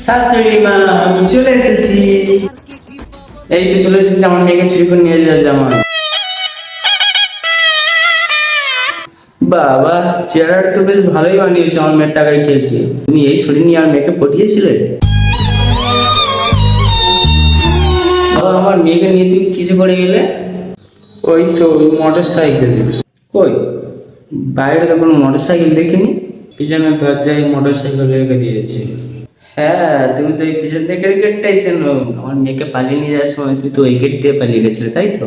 শাশুড়ি মা, আমি চলে এসেছি। এই তো চলে এসেছি, আমার মেয়েকে চুরি করে নিয়ে যাওয়া জামাই। বাবা, চেহারাটা তো বেশ ভালোই বানিয়েছে আমার মেয়ের টাকায় খেয়ে খেয়ে। তুমি এই শরীর নিয়ে আর মেয়েকে পটিয়েছিলে? বাবা, আমার মেয়েকে নিয়ে তুই কিসে করে গেলে? ওই তো ওই মোটর সাইকেল। কই, বাইরে তো কোনো মোটর সাইকেল দেখিনি। পিছনে দরজায় মোটর সাইকেল রেখে দিয়েছে। হ্যাঁ, তুমি তো এই পিছন থেকে গেটটাই চেনো। আমার মেয়েকে পালিয়ে নিয়ে যাওয়ার সময় তুই তো ওই গেট দিয়ে পালিয়ে গেছিলে, তাই তো?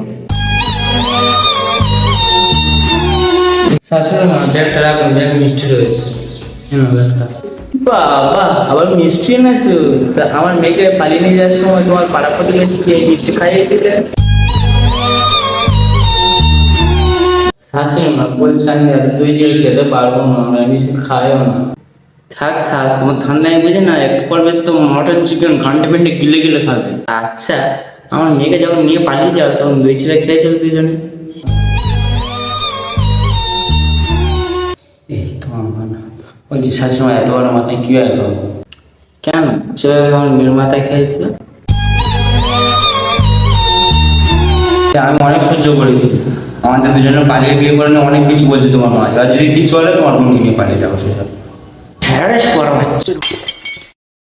শাশুড়ি মা, ব্যাগটা রাখুন, ব্যাগ মিষ্টি রয়েছে। বাবা, আবার মিষ্টি এনেছো? তা আমার মেয়েকে পালিয়ে নিয়ে যাওয়ার সময় তোমার পাড়া প্রতিবেশী কি এই মিষ্টি খাইয়েছিলে? শাশুড়ি মা, বলছি আমি তুই যে খেতে পারবো না, আমি মিষ্টি খাইও না। থাক থাক, তোমার ঠান্ডা বুঝে না, একটু পর বেশি তো মটন চিকেন ঘন্টা পেন্টে গিলে গিলে খাবে। আচ্ছা, আমার মেয়েকে যখন নিয়ে পালিয়ে যাবে তখন দই ছিঁড়ে খেয়েছিল দুজনে। এই তো আমার না, বলছি শাশুড়ি মা, এত বড় মাথায় কি আর খাবো? কেন, সেভাবে আমার মেয়ের মাথায় খেয়েছিল? আমি অনেক সহ্য করেছি, আমাদের দুজনে পালিয়ে বিয়ে করে অনেক কিছু বলছে তোমার মা। এবার যদি কিছু হলে তোমার বোনকে নিয়ে পালিয়ে যাবো, সেটা হ্যাঁ পড়া হচ্ছে।